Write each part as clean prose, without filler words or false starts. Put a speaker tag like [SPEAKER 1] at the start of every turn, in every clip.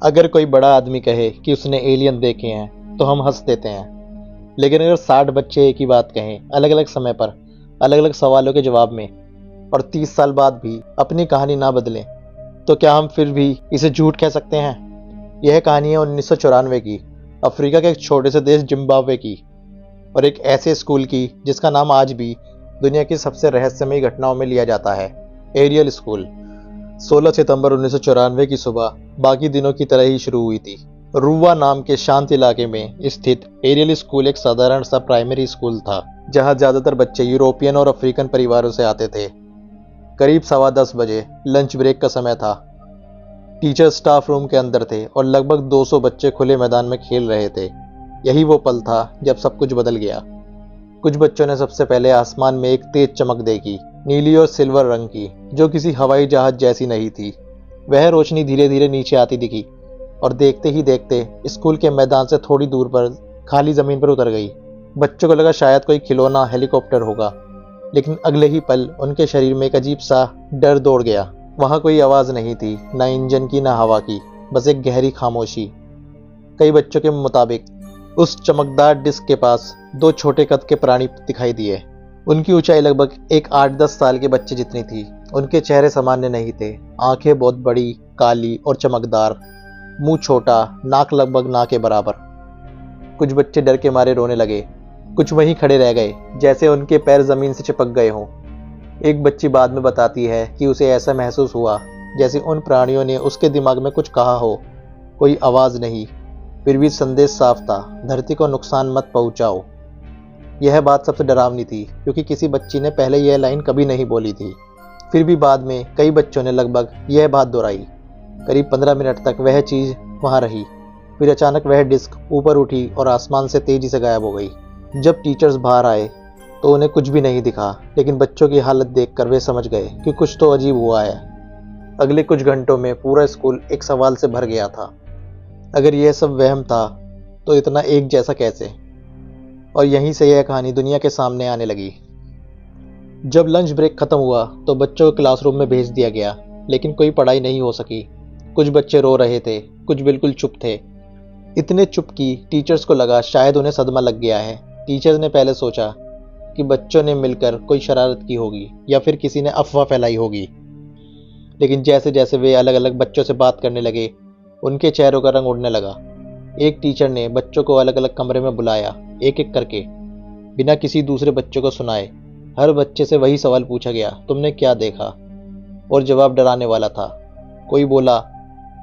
[SPEAKER 1] अगर कोई बड़ा आदमी कहे कि उसने एलियन देखे हैं तो हम हंस देते हैं, लेकिन अगर 60 बच्चे एक ही बात कहें अलग अलग समय पर, अलग अलग सवालों के जवाब में, और 30 साल बाद भी अपनी कहानी ना बदलें, तो क्या हम फिर भी इसे झूठ कह सकते हैं? यह कहानी है 1994 की, अफ्रीका के एक छोटे से देश जिम्बाब्वे की, और एक ऐसे स्कूल की जिसका नाम आज भी दुनिया की सबसे रहस्यमयी घटनाओं में लिया जाता है, एरियल स्कूल। 16 सितंबर 1994 की सुबह बाकी दिनों की तरह ही शुरू हुई थी। रुवा नाम के शांत इलाके में स्थित एरियल स्कूल एक साधारण सा प्राइमरी स्कूल था, जहां ज्यादातर बच्चे यूरोपियन और अफ्रीकन परिवारों से आते थे। करीब 10:15 बजे लंच ब्रेक का समय था। टीचर स्टाफ रूम के अंदर थे और लगभग 200 बच्चे खुले मैदान में खेल रहे थे। यही वो पल था जब सब कुछ बदल गया। कुछ बच्चों ने सबसे पहले आसमान में एक तेज चमक देखी, नीली और सिल्वर रंग की, जो किसी हवाई जहाज जैसी नहीं थी। वह रोशनी धीरे धीरे नीचे आती दिखी और देखते ही देखते स्कूल के मैदान से थोड़ी दूर पर खाली जमीन पर उतर गई। बच्चों को लगा शायद कोई खिलौना हेलीकॉप्टर होगा, लेकिन अगले ही पल उनके शरीर में एक अजीब सा डर दौड़ गया। वहां कोई आवाज नहीं थी, ना इंजन की, ना हवा की, बस एक गहरी खामोशी। कई बच्चों के मुताबिक उस चमकदार डिस्क के पास 2 छोटे कद के प्राणी दिखाई दिए। उनकी ऊंचाई लगभग एक 8-10 साल के बच्चे जितनी थी। उनके चेहरे सामान्य नहीं थे, आंखें बहुत बड़ी, काली और चमकदार, मुंह छोटा, नाक लगभग ना के बराबर। कुछ बच्चे डर के मारे रोने लगे, कुछ वहीं खड़े रह गए जैसे उनके पैर जमीन से चिपक गए हों। एक बच्ची बाद में बताती है कि उसे ऐसा महसूस हुआ जैसे उन प्राणियों ने उसके दिमाग में कुछ कहा हो। कोई आवाज नहीं, फिर भी संदेश साफ था, धरती को नुकसान मत पहुंचाओ। यह बात सबसे डरावनी थी, क्योंकि किसी बच्ची ने पहले यह लाइन कभी नहीं बोली थी। फिर भी बाद में कई बच्चों ने लगभग यह बात दोहराई। करीब 15 मिनट तक वह चीज वहां रही। फिर अचानक वह डिस्क ऊपर उठी और आसमान से तेजी से गायब हो गई। जब टीचर्स बाहर आए तो उन्हें कुछ भी नहीं दिखा, लेकिन बच्चों की हालत देखकर वे समझ गए कि कुछ तो अजीब हुआ है। अगले कुछ घंटों में पूरा स्कूल एक सवाल से भर गया था। अगर यह सब वहम था तो इतना एक जैसा कैसे? और यहीं से यह कहानी दुनिया के सामने आने लगी। जब लंच ब्रेक खत्म हुआ तो बच्चों को क्लासरूम में भेज दिया गया, लेकिन कोई पढ़ाई नहीं हो सकी। कुछ बच्चे रो रहे थे, कुछ बिल्कुल चुप थे, इतने चुप कि टीचर्स को लगा शायद उन्हें सदमा लग गया है। टीचर्स ने पहले सोचा कि बच्चों ने मिलकर कोई शरारत की होगी या फिर किसी ने अफवाह फैलाई होगी, लेकिन जैसे जैसे वे अलग अलग बच्चों से बात करने लगे, उनके चेहरों का रंग उड़ने लगा। एक टीचर ने बच्चों को अलग अलग कमरे में बुलाया, एक एक करके, बिना किसी दूसरे बच्चों को सुनाए। हर बच्चे से वही सवाल पूछा गया, तुमने क्या देखा? और जवाब डराने वाला था। कोई बोला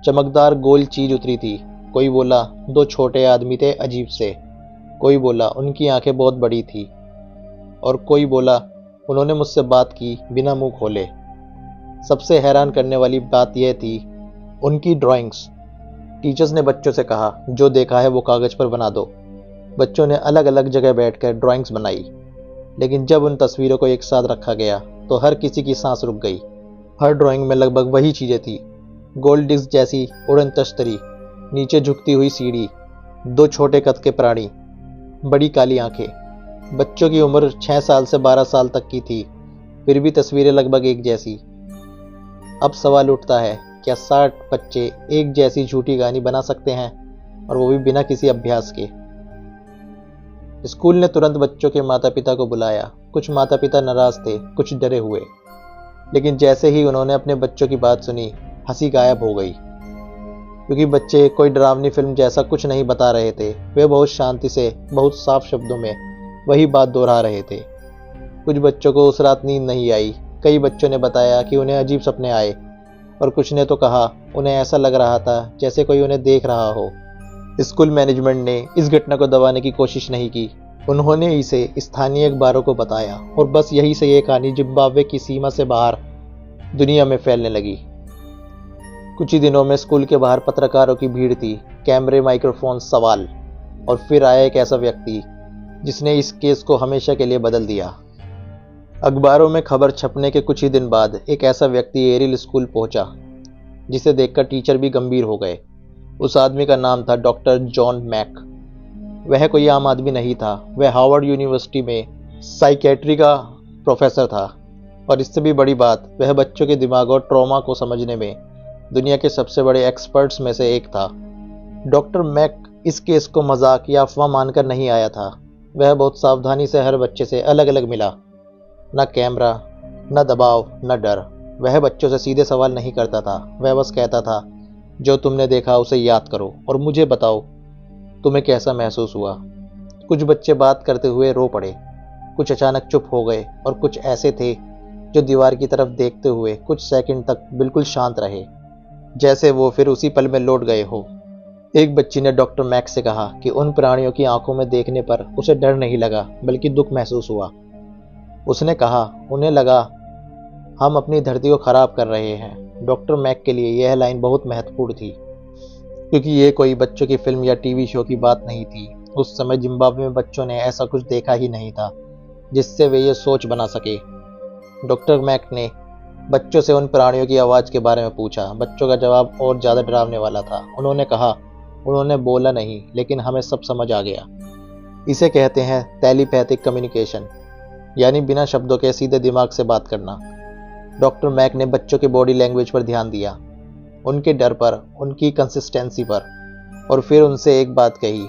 [SPEAKER 1] चमकदार गोल चीज उतरी थी, कोई बोला 2 छोटे आदमी थे अजीब से, कोई बोला उनकी आंखें बहुत बड़ी थी, और कोई बोला उन्होंने मुझसे बात की बिना मुंह खोले। सबसे हैरान करने वाली बात यह थी उनकी ड्राइंग्स। टीचर्स ने बच्चों से कहा, जो देखा है वो कागज पर बना दो। बच्चों ने अलग अलग जगह बैठकर ड्राइंग्स बनाई, लेकिन जब उन तस्वीरों को एक साथ रखा गया तो हर किसी की सांस रुक गई। हर ड्राइंग में लगभग वही चीजें थी, गोल्ड डिस्क जैसी उड़न तश्तरी, नीचे झुकती हुई सीढ़ी, 2 छोटे कद के प्राणी, बड़ी काली आंखें। बच्चों की उम्र 6 साल से 12 साल तक की थी, फिर भी तस्वीरें लगभग एक जैसी। अब सवाल उठता है, क्या 60 बच्चे एक जैसी झूठी कहानी बना सकते हैं, और वो भी बिना किसी अभ्यास के? स्कूल ने तुरंत बच्चों के माता पिता को बुलाया। कुछ माता पिता नाराज थे, कुछ डरे हुए, लेकिन जैसे ही उन्होंने अपने बच्चों की बात सुनी, हंसी गायब हो गई, क्योंकि बच्चे कोई डरावनी फिल्म जैसा कुछ नहीं बता रहे थे। वे बहुत शांति से, बहुत साफ शब्दों में वही बात दोहरा रहे थे। कुछ बच्चों को उस रात नींद नहीं आई। कई बच्चों ने बताया कि उन्हें अजीब सपने आए, और कुछ ने तो कहा उन्हें ऐसा लग रहा था जैसे कोई उन्हें देख रहा हो। स्कूल मैनेजमेंट ने इस घटना को दबाने की कोशिश नहीं की। उन्होंने इसे स्थानीय अखबारों को बताया, और बस यही से ये कहानी जिम्बाब्वे की सीमा से बाहर दुनिया में फैलने लगी। कुछ ही दिनों में स्कूल के बाहर पत्रकारों की भीड़ थी, कैमरे, माइक्रोफोन, सवाल, और फिर आया एक ऐसा व्यक्ति जिसने इस केस को हमेशा के लिए बदल दिया। अखबारों में खबर छपने के कुछ ही दिन बाद एक ऐसा व्यक्ति एरियल स्कूल पहुंचा, जिसे देखकर टीचर भी गंभीर हो गए। उस आदमी का नाम था डॉक्टर जॉन मैक। वह कोई आम आदमी नहीं था, वह हार्वर्ड यूनिवर्सिटी में साइकेट्री का प्रोफेसर था, और इससे भी बड़ी बात, वह बच्चों के दिमाग और ट्रॉमा को समझने में दुनिया के सबसे बड़े एक्सपर्ट्स में से एक था। डॉक्टर मैक इस केस को मजाक या अफवाह मानकर नहीं आया था। वह बहुत सावधानी से हर बच्चे से अलग अलग मिला। न कैमरा, न दबाव, न डर। वह बच्चों से सीधे सवाल नहीं करता था। वह बस कहता था, जो तुमने देखा उसे याद करो और मुझे बताओ तुम्हें कैसा महसूस हुआ। कुछ बच्चे बात करते हुए रो पड़े, कुछ अचानक चुप हो गए और कुछ ऐसे थे जो दीवार की तरफ देखते हुए कुछ सेकंड तक बिल्कुल शांत रहे, जैसे वो फिर उसी पल में लौट गए हो। एक बच्ची ने डॉक्टर मैक्स से कहा कि उन प्राणियों की आंखों में देखने पर उसे डर नहीं लगा बल्कि दुख महसूस हुआ। उसने कहा, उन्हें लगा हम अपनी धरती को खराब कर रहे हैं। डॉक्टर मैक के लिए यह लाइन बहुत महत्वपूर्ण थी, क्योंकि ये कोई बच्चों की फिल्म या टीवी शो की बात नहीं थी। उस समय जिम्बाब्वे में बच्चों ने ऐसा कुछ देखा ही नहीं था जिससे वे ये सोच बना सके। डॉक्टर मैक ने बच्चों से उन प्राणियों की आवाज़ के बारे में पूछा। बच्चों का जवाब और ज़्यादा डरावने वाला था। उन्होंने कहा, उन्होंने बोला नहीं, लेकिन हमें सब समझ आ गया। इसे कहते हैं टेलीपैथिक कम्युनिकेशन, यानी बिना शब्दों के सीधे दिमाग से बात करना। डॉक्टर मैक ने बच्चों के बॉडी लैंग्वेज पर ध्यान दिया, उनके डर पर, उनकी कंसिस्टेंसी पर, और फिर उनसे एक बात कही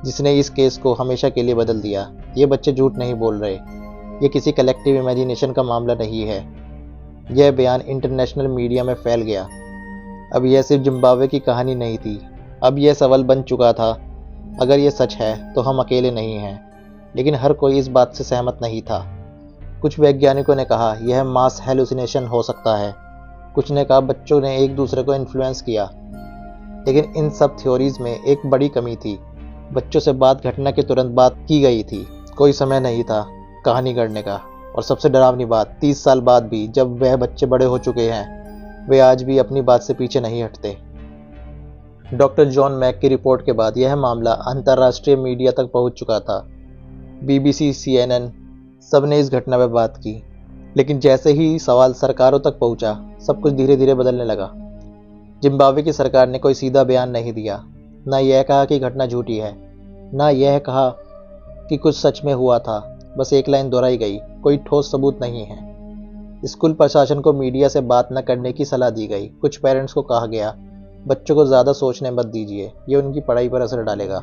[SPEAKER 1] जिसने इस केस को हमेशा के लिए बदल दिया। ये बच्चे झूठ नहीं बोल रहे। ये किसी कलेक्टिव इमेजिनेशन का मामला नहीं है। यह बयान इंटरनेशनल मीडिया में फैल गया। अब यह सिर्फ जिम्बाब्वे की कहानी नहीं थी। अब यह सवाल बन चुका था, अगर यह सच है तो हम अकेले नहीं हैं। लेकिन हर कोई इस बात से सहमत नहीं था। कुछ वैज्ञानिकों ने कहा यह मास हेलुसिनेशन हो सकता है। कुछ ने कहा बच्चों ने एक दूसरे को इन्फ्लुएंस किया। लेकिन इन सब थ्योरीज में एक बड़ी कमी थी। बच्चों से बात घटना के तुरंत बाद की गई थी। कोई समय नहीं था कहानी गढ़ने का। और सबसे डरावनी बात, 30 साल बाद भी जब वह बच्चे बड़े हो चुके हैं, वे आज भी अपनी बात से पीछे नहीं हटते। डॉक्टर जॉन मैक की रिपोर्ट के बाद यह मामला अंतर्राष्ट्रीय मीडिया तक पहुंच चुका था। BBC, CNN, सबने इस घटना पर बात की। लेकिन जैसे ही सवाल सरकारों तक पहुंचा, सब कुछ धीरे धीरे बदलने लगा। जिम्बाब्वे की सरकार ने कोई सीधा बयान नहीं दिया। न यह कहा कि घटना झूठी है, न यह कहा कि कुछ सच में हुआ था। बस एक लाइन दोहराई गई, कोई ठोस सबूत नहीं है। स्कूल प्रशासन को मीडिया से बात न करने की सलाह दी गई। कुछ पेरेंट्स को कहा गया, बच्चों को ज़्यादा सोचने मत दीजिए, ये उनकी पढ़ाई पर असर डालेगा।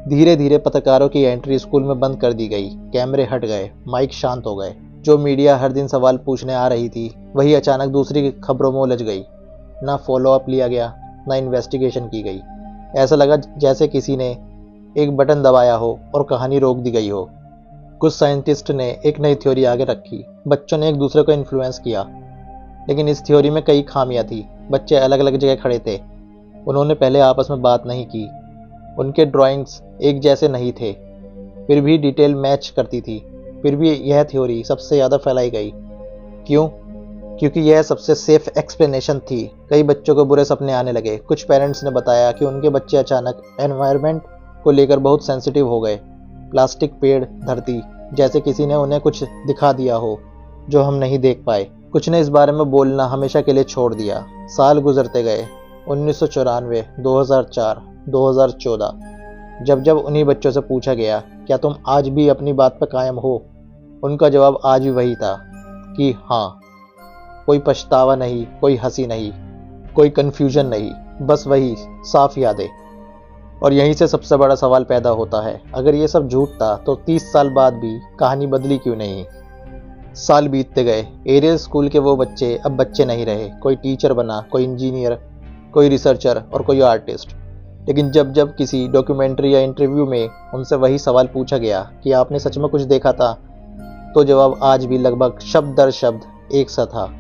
[SPEAKER 1] धीरे धीरे पत्रकारों की एंट्री स्कूल में बंद कर दी गई। कैमरे हट गए, माइक शांत हो गए। जो मीडिया हर दिन सवाल पूछने आ रही थी, वही अचानक दूसरी खबरों में उलझ गई। ना फॉलोअप लिया गया, ना इन्वेस्टिगेशन की गई। ऐसा लगा जैसे किसी ने एक बटन दबाया हो और कहानी रोक दी गई हो। कुछ साइंटिस्ट ने एक नई थ्योरी आगे रखी। बच्चों ने एक दूसरे को इन्फ्लुएंस किया, लेकिन इस थ्योरी में कई खामियां थी। बच्चे अलग अलग जगह खड़े थे। उन्होंने पहले आपस में बात नहीं की। उनके ड्राइंग्स एक जैसे नहीं थे, फिर भी डिटेल मैच करती थी। फिर भी यह थ्योरी सबसे ज़्यादा फैलाई गई। क्यों? क्योंकि यह सबसे सेफ एक्सप्लेनेशन थी। कई बच्चों को बुरे सपने आने लगे। कुछ पेरेंट्स ने बताया कि उनके बच्चे अचानक एनवायरनमेंट को लेकर बहुत सेंसिटिव हो गए। प्लास्टिक, पेड़, धरती, जैसे किसी ने उन्हें कुछ दिखा दिया हो जो हम नहीं देख पाए। कुछ ने इस बारे में बोलना हमेशा के लिए छोड़ दिया। साल गुजरते गए, 1994, 2004, 2014। जब जब उन्हीं बच्चों से पूछा गया, क्या तुम आज भी अपनी बात पर कायम हो, उनका जवाब आज भी वही था कि हाँ। कोई पछतावा नहीं, कोई हंसी नहीं, कोई कन्फ्यूजन नहीं, बस वही साफ यादें। और यहीं से सबसे बड़ा सवाल पैदा होता है, अगर ये सब झूठ था तो 30 साल बाद भी कहानी बदली क्यों नहीं? साल बीतते गए। एरियल स्कूल के वो बच्चे अब बच्चे नहीं रहे। कोई टीचर बना, कोई इंजीनियर, कोई रिसर्चर और कोई आर्टिस्ट। लेकिन जब जब किसी डॉक्यूमेंट्री या इंटरव्यू में उनसे वही सवाल पूछा गया कि आपने सच में कुछ देखा था, तो जवाब आज भी लगभग शब्द दर शब्द एक सा था।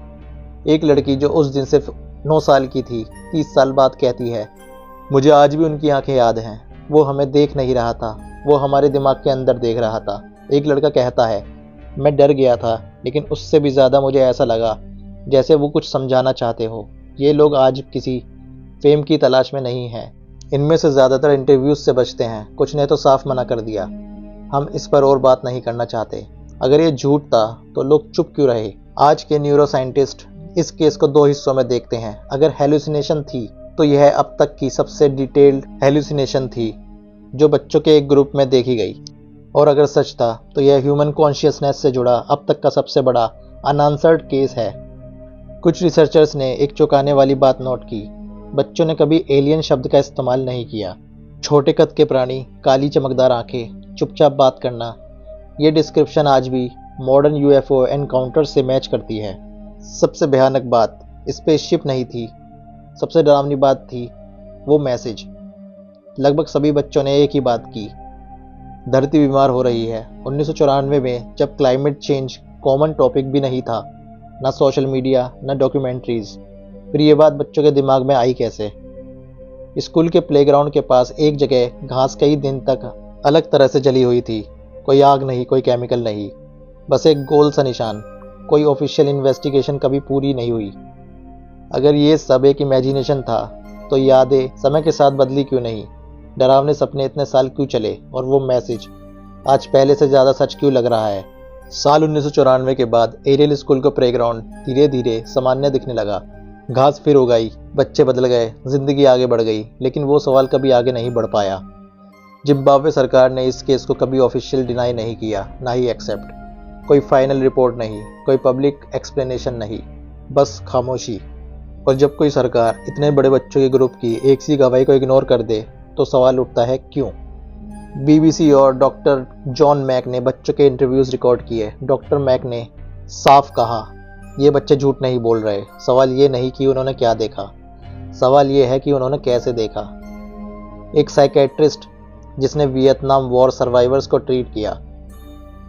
[SPEAKER 1] एक लड़की जो उस दिन सिर्फ 9 साल की थी, 30 साल बाद कहती है, मुझे आज भी उनकी आंखें याद हैं। वो हमें देख नहीं रहा था, वो हमारे दिमाग के अंदर देख रहा था। एक लड़का कहता है, मैं डर गया था, लेकिन उससे भी ज़्यादा मुझे ऐसा लगा जैसे वो कुछ समझाना चाहते हो। ये लोग आज किसी फेम की तलाश में नहीं हैं। इनमें से ज़्यादातर इंटरव्यूज से बचते हैं। कुछ ने तो साफ मना कर दिया, हम इस पर और बात नहीं करना चाहते। अगर ये झूठ था तो लोग चुप क्यों रहे? आज के न्यूरो साइंटिस्ट इस केस को 2 हिस्सों में देखते हैं। अगर हेलुसिनेशन थी तो यह अब तक की सबसे डिटेल्ड हेलुसिनेशन थी जो बच्चों के एक ग्रुप में देखी गई। और अगर सच था तो यह ह्यूमन कॉन्शियसनेस से जुड़ा अब तक का सबसे बड़ा अनआंसर्ड केस है। कुछ रिसर्चर्स ने एक चौंकाने वाली बात नोट की। बच्चों ने कभी एलियन शब्द का इस्तेमाल नहीं किया। छोटे कद के प्राणी, काली चमकदार आंखें, चुपचाप बात करना, ये डिस्क्रिप्शन आज भी मॉडर्न यूएफओ एनकाउंटर से मैच करती है। सबसे भयानक बात स्पेसशिप नहीं थी, सबसे डरावनी बात थी वो मैसेज। लगभग सभी बच्चों ने एक ही बात की, धरती बीमार हो रही है। 1994 में जब क्लाइमेट चेंज कॉमन टॉपिक भी नहीं था, ना सोशल मीडिया ना डॉक्यूमेंट्रीज, फिर ये बात बच्चों के दिमाग में आई कैसे? स्कूल के प्लेग्राउंड के पास एक जगह घास कई दिन तक अलग तरह से जली हुई थी। कोई आग नहीं, कोई केमिकल नहीं, बस एक गोल सा निशान। कोई ऑफिशियल इन्वेस्टिगेशन कभी पूरी नहीं हुई। अगर ये सब एक इमेजिनेशन था तो यादें समय के साथ बदली क्यों नहीं? डरावने सपने इतने साल क्यों चले? और वो मैसेज आज पहले से ज़्यादा सच क्यों लग रहा है? साल 1994 के बाद एरियल स्कूल का प्लेग्राउंड धीरे धीरे सामान्य दिखने लगा। घास फिर उगाई, बच्चे बदल गए, जिंदगी आगे बढ़ गई, लेकिन वो सवाल कभी आगे नहीं बढ़ पाया। जिम्बाब्वे सरकार ने इस केस को कभी ऑफिशियल डिनाई नहीं किया, ना ही एक्सेप्ट। कोई फाइनल रिपोर्ट नहीं, कोई पब्लिक एक्सप्लेनेशन नहीं, बस खामोशी। और जब कोई सरकार इतने बड़े बच्चों के ग्रुप की एक सी गवाही को इग्नोर कर दे तो सवाल उठता है क्यों? बीबीसी और डॉक्टर जॉन मैक ने बच्चों के इंटरव्यूज रिकॉर्ड किए। डॉक्टर मैक ने साफ कहा, ये बच्चे झूठ नहीं बोल रहे। सवाल ये नहीं कि उन्होंने क्या देखा, सवाल ये है कि उन्होंने कैसे देखा। एक साइकेट्रिस्ट जिसने वियतनाम वॉर सर्वाइवर्स को ट्रीट किया,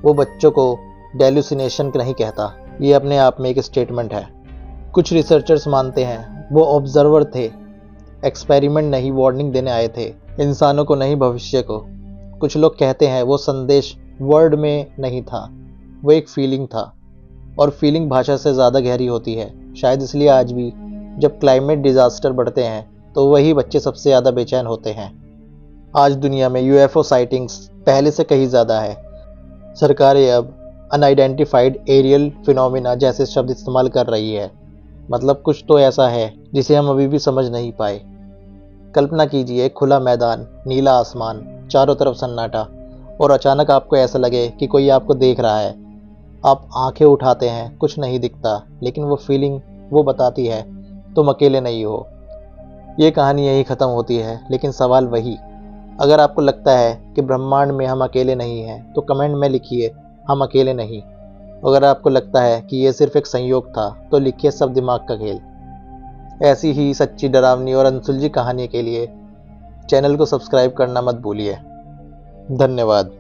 [SPEAKER 1] वो बच्चों को डेल्यूसिनेशन नहीं कहता। ये अपने आप में एक स्टेटमेंट है। कुछ रिसर्चर्स मानते हैं वो ऑब्जर्वर थे, एक्सपेरिमेंट नहीं वार्निंग देने आए थे, इंसानों को नहीं भविष्य को। कुछ लोग कहते हैं वो संदेश वर्ड में नहीं था, वो एक फीलिंग था, और फीलिंग भाषा से ज़्यादा गहरी होती है। शायद इसलिए आज भी जब क्लाइमेट डिजास्टर बढ़ते हैं तो वही बच्चे सबसे ज़्यादा बेचैन होते हैं। आज दुनिया में यूएफओ साइटिंग्स पहले से कहीं ज़्यादा है। सरकारें अब अनआइडेंटिफाइड एरियल फिनोमिना जैसे शब्द इस्तेमाल कर रही है। मतलब कुछ तो ऐसा है जिसे हम अभी भी समझ नहीं पाए। कल्पना कीजिए, खुला मैदान, नीला आसमान, चारों तरफ सन्नाटा, और अचानक आपको ऐसा लगे कि कोई आपको देख रहा है। आप आंखें उठाते हैं, कुछ नहीं दिखता, लेकिन वो फीलिंग वो बताती है तुम अकेले नहीं हो। ये कहानी यही ख़त्म होती है, लेकिन सवाल वही। अगर आपको लगता है कि ब्रह्मांड में हम अकेले नहीं हैं तो कमेंट में लिखिए हम अकेले नहीं। अगर आपको लगता है कि ये सिर्फ एक संयोग था तो लिखिए सब दिमाग का खेल। ऐसी ही सच्ची, डरावनी और अनसुलझी कहानी के लिए चैनल को सब्सक्राइब करना मत भूलिए। धन्यवाद।